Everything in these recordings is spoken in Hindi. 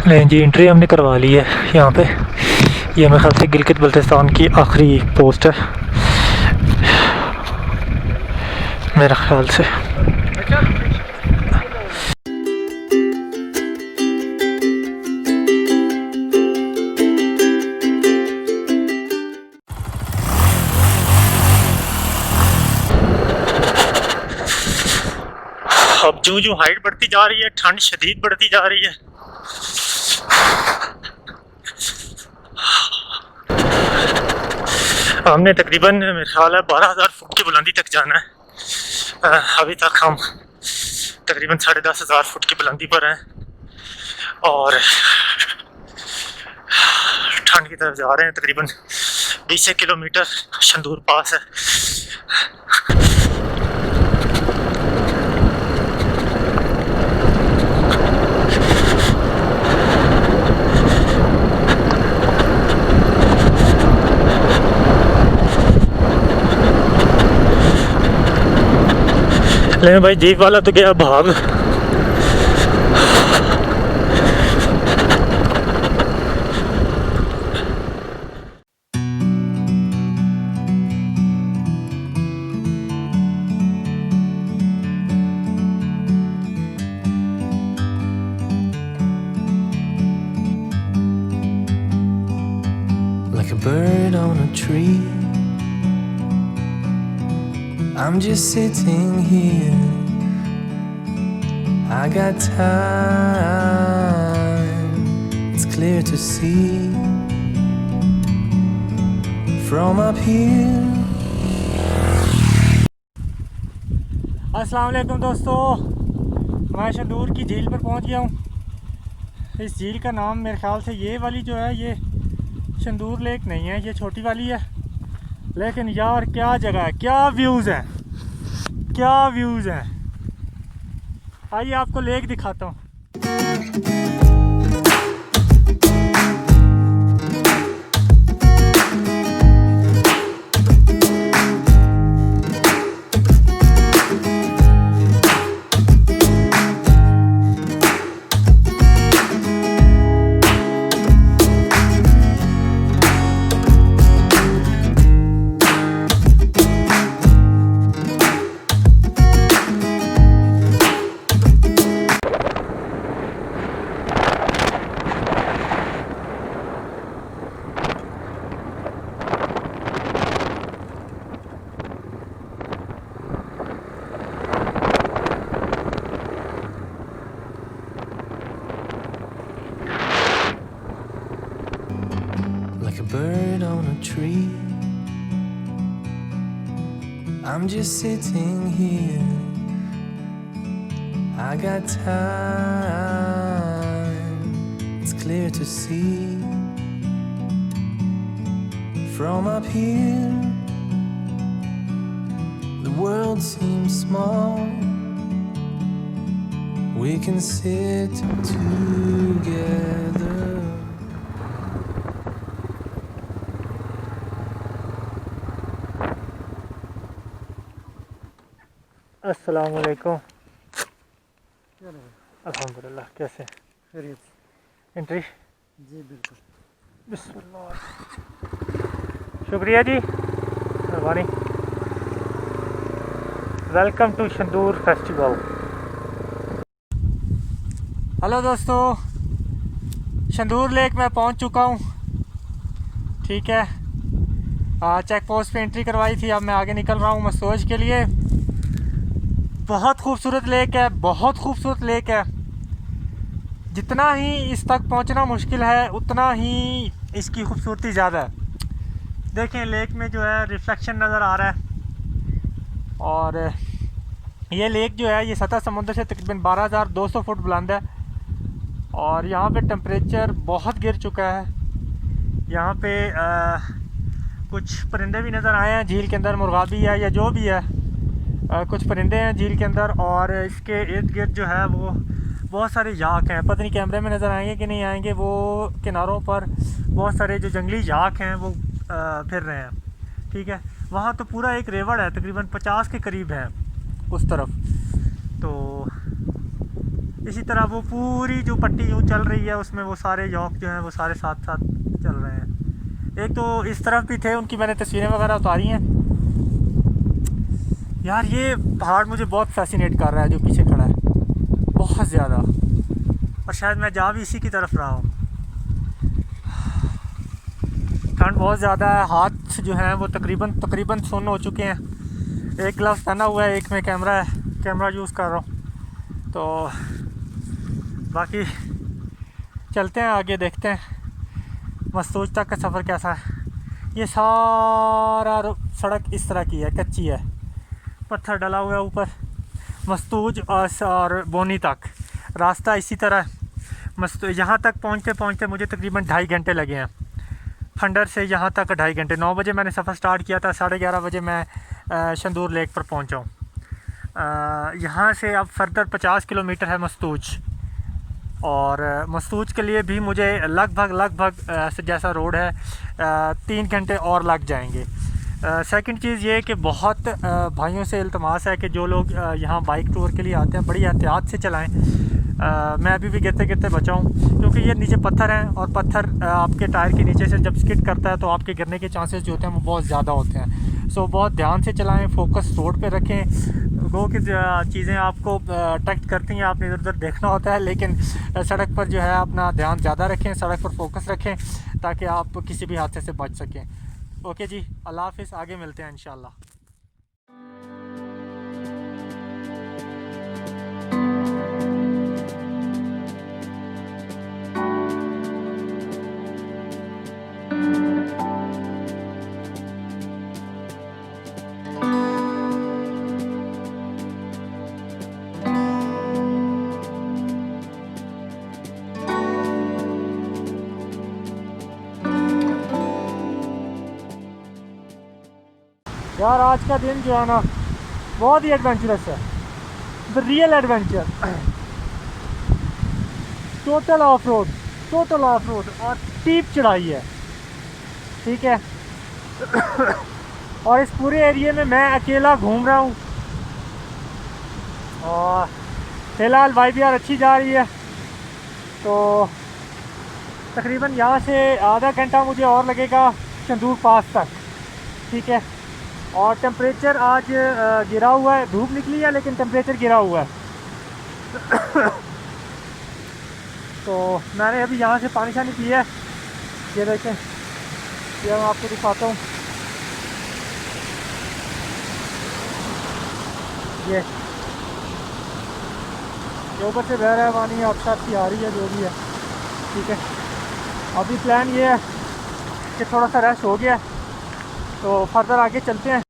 लेकिन जी एंट्री हमने करवा ली है यहाँ पे। ये मेरे ख्याल से गिलगित बल्तिस्तान की आखिरी पोस्ट है मेरे ख्याल से। अब जो जो हाइट बढ़ती जा रही है ठंड शदीद बढ़ती जा रही है। हमने तकरीबन मेरे ख्याल है 12,000 फुट की बुलंदी तक जाना है। अभी तक हम तकरीबन 10,500 फुट की बुलंदी पर हैं और ठंड की तरफ जा रहे हैं। तकरीबन 20 किलोमीटर शंदूर पास है। लेकिन भाई जीप वाला तो गया भाग। Like a bird on a tree, I'm just sitting here. I got time, it's clear to see from up here. अस्सलाम वालेकुम दोस्तों, मैं शंदूर की झील पर पहुंच गया हूं। इस झील का नाम मेरे ख्याल से ये वाली जो है ये शंदूर लेक नहीं है, ये छोटी वाली है। लेकिन यार क्या जगह है, क्या व्यूज़ हैं, क्या व्यूज़ हैं। आइए आपको लेक दिखाता हूँ। Like a bird on a tree, I'm just sitting here. I got time, it's clear to see from up here. The world seems small, we can sit together. अस्सलाम वालेकुम। अल्हम्दुलिल्लाह, कैसे खैरियत? एंट्री? जी बिल्कुल। बिस्मिल्लाह। शुक्रिया जी, मेहरबानी। Welcome to Shandur festival. Hello दोस्तों, शंदूर लेक में पहुंच चुका हूं। ठीक है, चेक पोस्ट पे एंट्री करवाई थी। अब मैं आगे निकल रहा हूं मसोज के लिए। बहुत खूबसूरत लेक है, बहुत खूबसूरत लेक है। जितना ही इस तक पहुंचना मुश्किल है उतना ही इसकी खूबसूरती ज़्यादा है। देखें लेक में जो है रिफ्लेक्शन नज़र आ रहा है। और ये लेक जो है ये सतह समुद्र से तकरीबन 12,200 फुट बुलंद है। और यहाँ पे टेम्परेचर बहुत गिर चुका है। यहाँ पे कुछ परिंदे भी नज़र आए हैं झील के अंदर, मुर्गाबी है या जो भी है। कुछ परिंदे हैं झील के अंदर और इसके इर्द गिर्द जो है वो बहुत सारे याक हैं। पता नहीं कैमरे में नज़र आएंगे कि नहीं आएंगे। वो किनारों पर बहुत सारे जो जंगली याक हैं वो फिर रहे हैं। ठीक है, वहाँ तो पूरा एक रेवड़ है, तकरीबन 50 के करीब है उस तरफ। तो इसी तरह वो पूरी जो पट्टी यूँ चल रही है उसमें वो सारे यॉक जो हैं वो सारे साथ साथ चल रहे हैं। एक तो इस तरफ भी थे, उनकी मैंने तस्वीरें वगैरह उतारी हैं। यार ये पहाड़ मुझे बहुत फैसिनेट कर रहा है जो पीछे खड़ा है, बहुत ज़्यादा। और शायद मैं जा भी इसी की तरफ रहा हूँ। ठंड बहुत ज़्यादा है, हाथ जो हैं वो तकरीबन सुन्न हो चुके हैं। एक ग्लव्स पहना हुआ है, एक में कैमरा यूज़ कर रहा हूँ। तो बाकी चलते हैं आगे, देखते हैं मस्तूज तक का सफ़र कैसा है। ये सारा सड़क इस तरह की है, कच्ची है, पत्थर डला हुआ है ऊपर। मस्तूज और बोनी तक रास्ता इसी तरह है। यहाँ तक पहुँचते मुझे तकरीबन 2.5 घंटे लगे हैं। खंडर से यहाँ तक 2.5 घंटे। 9 बजे मैंने सफ़र स्टार्ट किया था, 11:30 बजे मैं शंदूर लेक पर पहुँचा हूँ। यहाँ से अब फर्दर 50 किलोमीटर है मस्तूज, और मस्तूज के लिए भी मुझे लगभग जैसा रोड है 3 घंटे और लग जाएंगे। सेकंड चीज़ ये कि बहुत भाइयों से इल्तमास है कि जो लोग यहाँ बाइक टूर के लिए आते हैं बड़ी एहतियात से चलाएं। मैं अभी भी गिरते बचाऊँ, क्योंकि ये नीचे पत्थर हैं और पत्थर आपके टायर के नीचे से जब स्किड करता है तो आपके गिरने के चांसेस जो होते हैं वो बहुत ज़्यादा होते हैं। सो बहुत ध्यान से चलाएं, फोकस रोड पे रखें। गो की चीज़ें आपको अट्रैक्ट करती हैं, आपने इधर उधर देखना होता है, लेकिन सड़क पर जो है अपना ध्यान ज़्यादा रखें, सड़क पर फोकस रखें ताकि आप किसी भी हादसे से बच सकें। ओके जी, अल्लाह हाफ़िज़, आगे मिलते हैं इंशाल्लाह। यार आज का दिन जो है ना बहुत ही एडवेंचरस है, the real adventure. Total of road और स्टीप चढ़ाई है, ठीक है। और इस पूरे एरिए में मैं अकेला घूम रहा हूँ, और फ़िलहाल वाइब अच्छी जा रही है। तो तकरीबन यहाँ से आधा घंटा मुझे और लगेगा शंदूर पास तक, ठीक है। और टेम्परेचर आज गिरा हुआ है, धूप निकली है लेकिन टेम्परेचर गिरा हुआ है। तो मैंने अभी यहाँ से पानी शानी पिया है, ये देखें, ये मैं आपको दिखाता हूँ। ये ऊपर से बह रहा है पानी, अब साथ आ रही है जो भी है, ठीक है। अभी प्लान ये है कि थोड़ा सा रेस्ट हो गया, तो फर्दर आगे चलते हैं।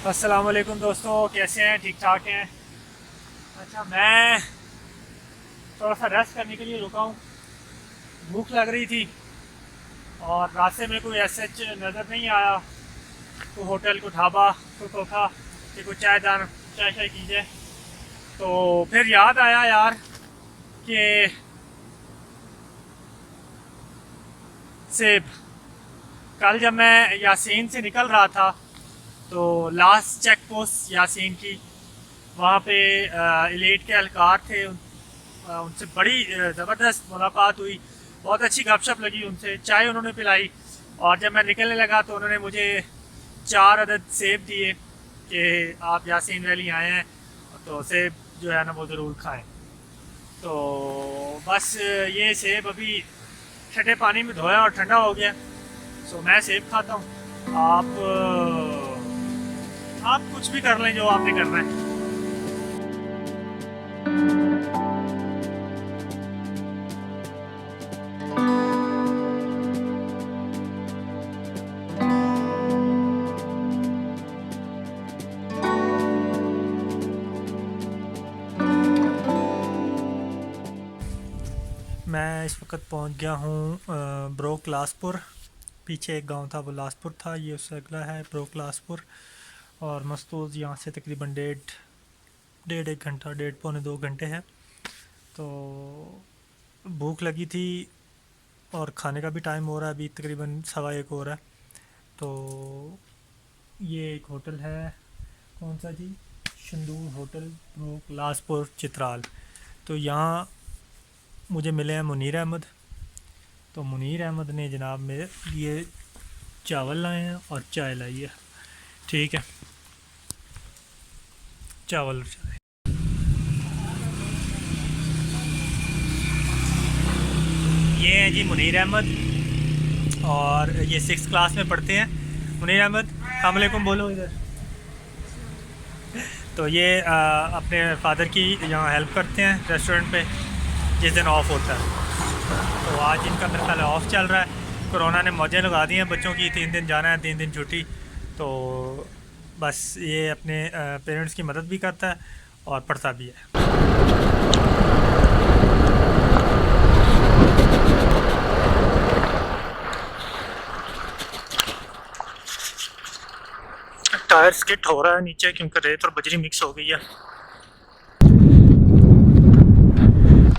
अस्सलाम वालेकुम दोस्तों, कैसे हैं? ठीक ठाक हैं? अच्छा, मैं थोड़ा सा रेस्ट करने के लिए रुका हूँ। भूख लग रही थी और रास्ते में कोई ऐसा नज़र नहीं आया, तो होटल को ढाबा को टोका कि कोई चाय कीजिए। तो फिर याद आया यार कि सेब, कल जब मैं यासीन से निकल रहा था तो लास्ट चेक पोस्ट यासीन की, वहाँ पे एलीट के एहलकार थे, उनसे बड़ी ज़बरदस्त मुलाकात हुई, बहुत अच्छी गपशप लगी उनसे, चाय उन्होंने पिलाई। और जब मैं निकलने लगा तो उन्होंने मुझे 4 अदद सेब दिए कि आप यासीन वैली आए हैं तो सेब जो है ना वो ज़रूर खाएं। तो बस ये सेब अभी ठंडे पानी में धोया और ठंडा हो गया, सो मैं सेब खाता हूँ। आप कुछ भी कर लें जो आपने करना है। मैं इस वक्त पहुंच गया हूँ ब्रोक लासपुर। पीछे एक गांव था वो लासपुर था, ये उससे अगला है ब्रोक लासपुर। और मस्तूज़ यहाँ से तकरीबन डेढ़ एक घंटा, डेढ़ पौने 2 घंटे है। तो भूख लगी थी और खाने का भी टाइम हो रहा है, अभी तकरीबन 1:15 हो रहा है। तो ये एक होटल है, कौन सा जी, शंदूर होटल, ब्रोक लासपुर, चित्राल। तो यहाँ मुझे मिले हैं मुनीर अहमद। तो मुनीर अहमद ने जनाब मेरे लिए चावल लाए हैं और चाय लाई है। ठीक है, चावल और चाय। ये हैं जी मुनीर अहमद और ये 6th क्लास में पढ़ते हैं। मुनीर अहमद, अस्सलाम वालेकुम बोलो इधर। तो ये अपने फादर की यहाँ हेल्प करते हैं रेस्टोरेंट पे जिस दिन ऑफ होता है। तो आज इनका मेरे ख्याल ऑफ चल रहा है, कोरोना ने मौजें लगा दी हैं बच्चों की, 3 दिन जाना है 3 दिन छुट्टी। तो बस ये अपने पेरेंट्स की मदद भी करता है और पढ़ता भी है। टायर स्किट हो रहा है नीचे क्योंकि रेत और बजरी मिक्स हो गई है।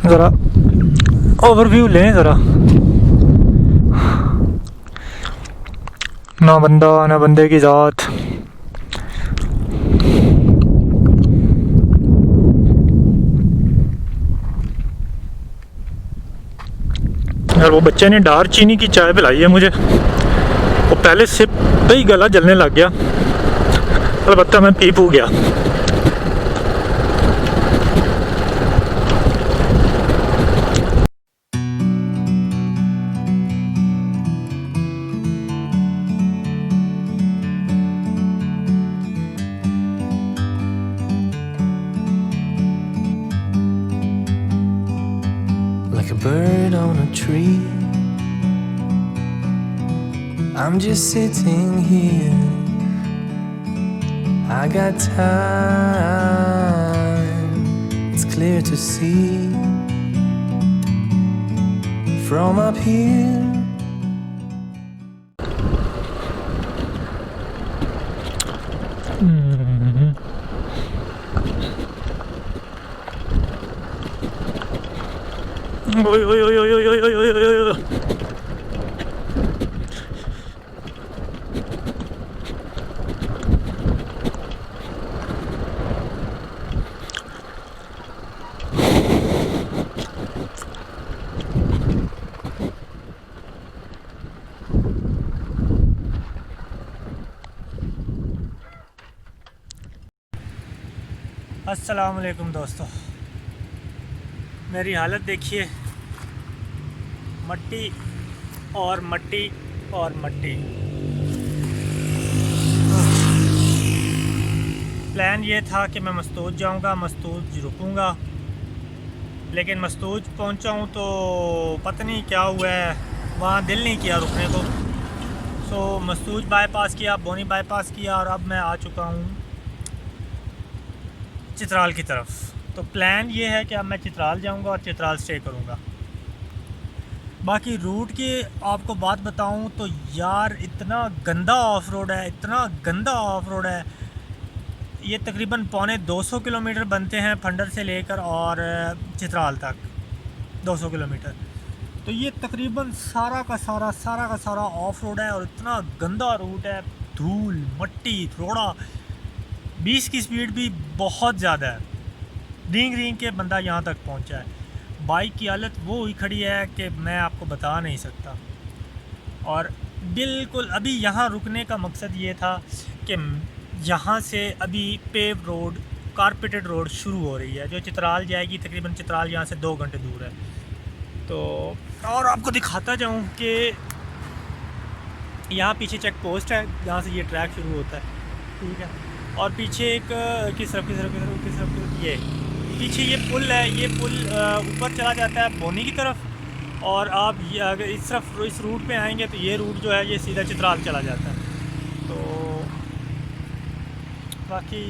ज़रा ओवरव्यू लें ज़रा। ना बंदा ना बंदे की ज़ात। यार वो बच्चे ने दार चीनी की चाय पिलाई है मुझे, वो पहले से पे ही गला जलने लग गया, अलबत्ता मैं पी पू गया। like a bird on a tree. I'm just sitting here. I got time, it's clear to see from up here. ओए ओए ओए ओए ओए ओए ओए ओए ओए। अस्सलाम वालेकुम दोस्तों, मेरी हालत देखिए, मट्टी और मट्टी और मट्टी। प्लान ये था कि मैं मस्तूज जाऊंगा, मस्तूज रुकूंगा, लेकिन मस्तूज पहुंचा हूं तो पता नहीं क्या हुआ है, वहाँ दिल नहीं किया रुकने को। सो मस्तूज बाईपास किया, बोनी बाईपास किया और अब मैं आ चुका हूँ चित्राल की तरफ। तो प्लान ये है कि अब मैं चित्राल जाऊंगा और चित्राल स्टे करूंगा। बाकी रूट की आपको बात बताऊं तो यार इतना गंदा ऑफ रोड है, इतना गंदा ऑफ रोड है। ये तकरीबन पौने 200 किलोमीटर बनते हैं फंडर से लेकर और चित्राल तक 200 किलोमीटर। तो ये तकरीबन सारा का सारा ऑफ रोड है और इतना गंदा रूट है, धूल मट्टी थोड़ा, 20 की स्पीड भी बहुत ज़्यादा है, रींग रींग के बंदा यहाँ तक पहुँचा है। बाइक की हालत वो हुई खड़ी है कि मैं आपको बता नहीं सकता। और बिल्कुल अभी यहाँ रुकने का मकसद ये था कि यहाँ से अभी पेव रोड, कारपेटेड रोड शुरू हो रही है जो चित्राल जाएगी। तकरीबन चित्राल यहाँ से 2 घंटे दूर है। तो और आपको दिखाता जाऊँ कि यहाँ पीछे चेक पोस्ट है जहाँ से ये ट्रैक शुरू होता है, ठीक है। और पीछे एक किस तरफ ये पीछे ये पुल है, ये पुल ऊपर चला जाता है बोनी की तरफ। और आप ये अगर इस तरफ इस रूट पे आएंगे तो ये रूट जो है ये सीधा चित्राल चला जाता है। तो बाकी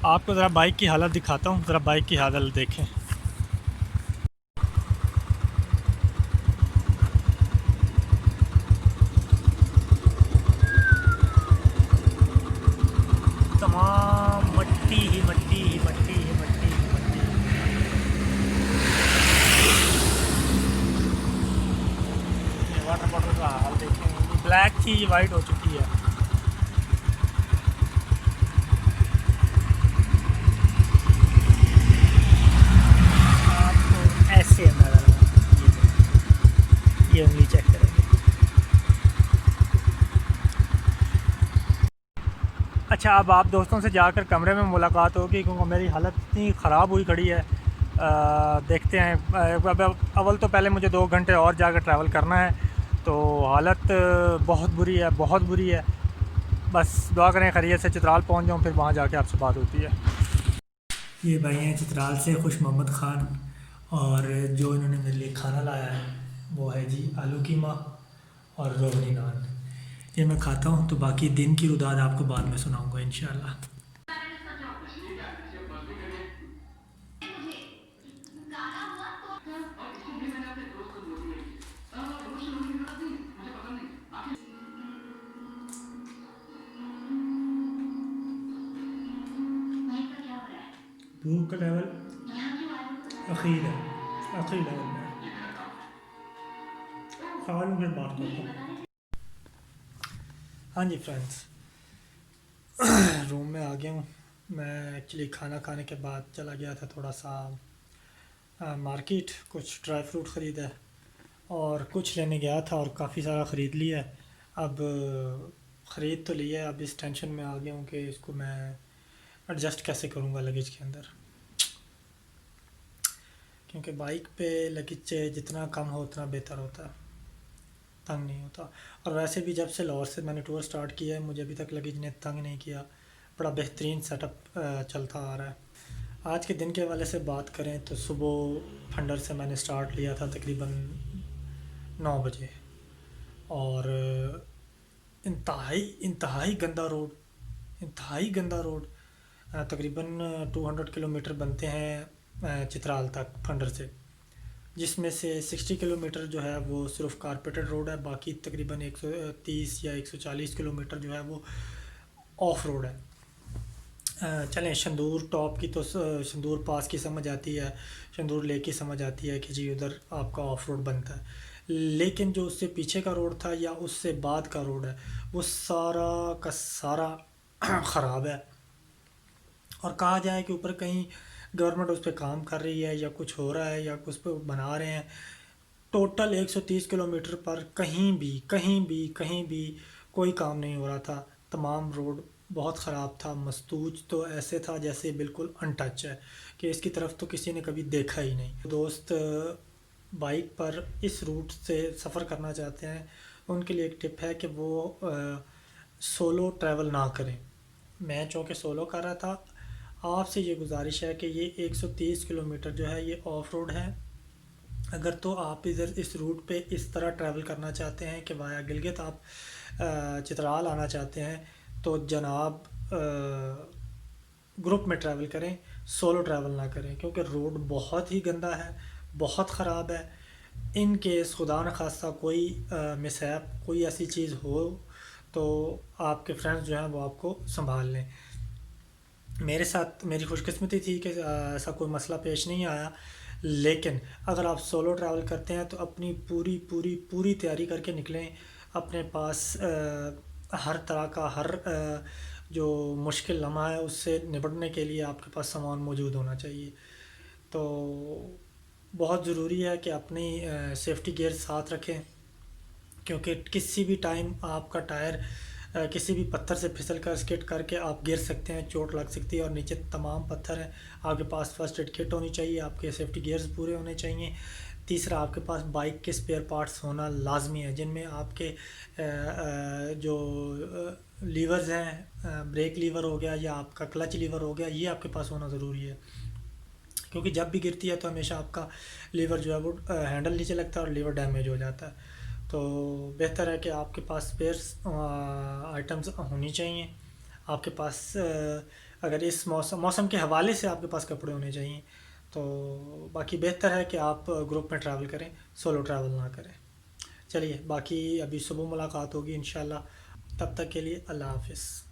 आपको ज़रा बाइक की हालत दिखाता हूँ, ज़रा बाइक की हालत देखें। तमाम मट्टी ही मट्टी ही मट्टी ही मट्टी ही मट्टी। ये वाटर बॉटल का हाल देखें, ब्लैक थी, ये वाइट हो चुकी है। ऐसे ये उंगली चेक करेंगे। अच्छा, अब आप दोस्तों से जाकर कमरे में मुलाकात होगी, क्योंकि मेरी हालत इतनी ख़राब हुई खड़ी है। देखते हैं। अव्वल तो पहले मुझे 2 घंटे और जाकर ट्रैवल करना है, तो हालत बहुत बुरी है, बहुत बुरी है। बस दुआ करें खैरियत से चित्राल पहुंच जाऊं, फिर वहां जाके आपसे बात होती है। ये भाई हैं चित्राल से खुश मोहम्मद ख़ान, और जो इन्होंने मेरे लिए खाना लाया है वो है जी आलू कीमा और रोगनी नान। ये मैं खाता हूँ, तो बाकी दिन की रुदाद आपको बाद में सुनाऊँगा इंशाल्लाह। भूख का लेवल अखीर है, अखीर लेवल में खा लूँ फिर बात करता हूँ। हाँ जी फ्रेंड्स, रूम में आ गया हूँ। मैं एक्चुअली खाना खाने के बाद चला गया था थोड़ा सा मार्केट, कुछ ड्राई फ्रूट ख़रीदा है और कुछ लेने गया था और काफ़ी सारा ख़रीद लिया है। अब ख़रीद तो लिया है, अब इस टेंशन में आ गया हूँ कि इसको मैं एडजस्ट कैसे करूँगा लगेज के अंदर, क्योंकि बाइक पे लगेज जितना कम हो उतना बेहतर होता है, तंग नहीं होता। और वैसे भी जब से लाहौर से मैंने टूर स्टार्ट किया है, मुझे अभी तक लगेज ने तंग नहीं किया, बड़ा बेहतरीन सेटअप चलता आ रहा है। आज के दिन के हवाले से बात करें तो सुबह फंडर से मैंने स्टार्ट लिया था तकरीबन 9 बजे, और इंतहाई गंदा रोड, इंतहाई गंदा रोड। तकरीबन 200 किलोमीटर बनते हैं चित्राल तक फंडर से, जिसमें से 60 किलोमीटर जो है वो सिर्फ कारपेटेड रोड है, बाकी तकरीबन 130 या 140 किलोमीटर जो है वो ऑफ रोड है। चलें, शंदूर टॉप की तो शंदूर पास की समझ आती है, शंदूर लेक की समझ आती है कि जी उधर आपका ऑफ रोड बनता है, लेकिन जो उससे पीछे का रोड था या उससे बाद का रोड है वो सारा का सारा ख़राब है। और कहा जाए कि ऊपर कहीं गवर्नमेंट उस पर काम कर रही है या कुछ हो रहा है या कुछ पे बना रहे हैं। टोटल 130 किलोमीटर पर कहीं भी कोई काम नहीं हो रहा था। तमाम रोड बहुत ख़राब था, मस्तूज तो ऐसे था जैसे बिल्कुल अनटच है कि इसकी तरफ तो किसी ने कभी देखा ही नहीं। दोस्त बाइक पर इस रूट से सफ़र करना चाहते हैं, उनके लिए एक टिप है कि वो सोलो ट्रैवल ना करें। मैं चूँकि सोलो कर रहा था, आपसे ये गुजारिश है कि ये 130 किलोमीटर जो है ये ऑफ रोड है। अगर तो आप इधर इस रूट पे इस तरह ट्रैवल करना चाहते हैं कि वाया गिलगित आप चित्राल आना चाहते हैं, तो जनाब ग्रुप में ट्रैवल करें, सोलो ट्रैवल ना करें, क्योंकि रोड बहुत ही गंदा है, बहुत ख़राब है। इन केस खुदा न खास्ता कोई मिसहैप, कोई ऐसी चीज़ हो तो आपके फ्रेंड्स जो हैं वो आपको संभाल लें। मेरे साथ मेरी खुशकिस्मती थी कि ऐसा कोई मसला पेश नहीं आया, लेकिन अगर आप सोलो ट्रैवल करते हैं तो अपनी पूरी तैयारी करके निकलें। अपने पास हर तरह का जो मुश्किल लम्हा है उससे निपटने के लिए आपके पास सामान मौजूद होना चाहिए। तो बहुत ज़रूरी है कि अपनी सेफ्टी गियर साथ रखें, क्योंकि किसी भी टाइम आपका टायर किसी भी पत्थर से फिसल कर स्किड करके आप गिर सकते हैं, चोट लग सकती है, और नीचे तमाम पत्थर हैं। आपके पास फर्स्ट एड किट होनी चाहिए, आपके सेफ्टी गियर्स पूरे होने चाहिए। तीसरा, आपके पास बाइक के स्पेयर पार्ट्स होना लाजमी है, जिनमें आपके जो लीवर्स हैं, ब्रेक लीवर हो गया या आपका क्लच लीवर हो गया, ये आपके पास होना ज़रूरी है, क्योंकि जब भी गिरती है तो हमेशा आपका लीवर जो है वो हैंडल नीचे लगता है और लीवर डैमेज हो जाता है। तो बेहतर है कि आपके पास स्पेयर्स आइटम्स होनी चाहिए। आपके पास अगर इस मौसम के हवाले से आपके पास कपड़े होने चाहिए तो बाकी बेहतर है कि आप ग्रुप में ट्रैवल करें, सोलो ट्रैवल ना करें। चलिए बाकी अभी सुबह मुलाकात होगी इंशाल्लाह, तब तक के लिए अल्लाह हाफिज़।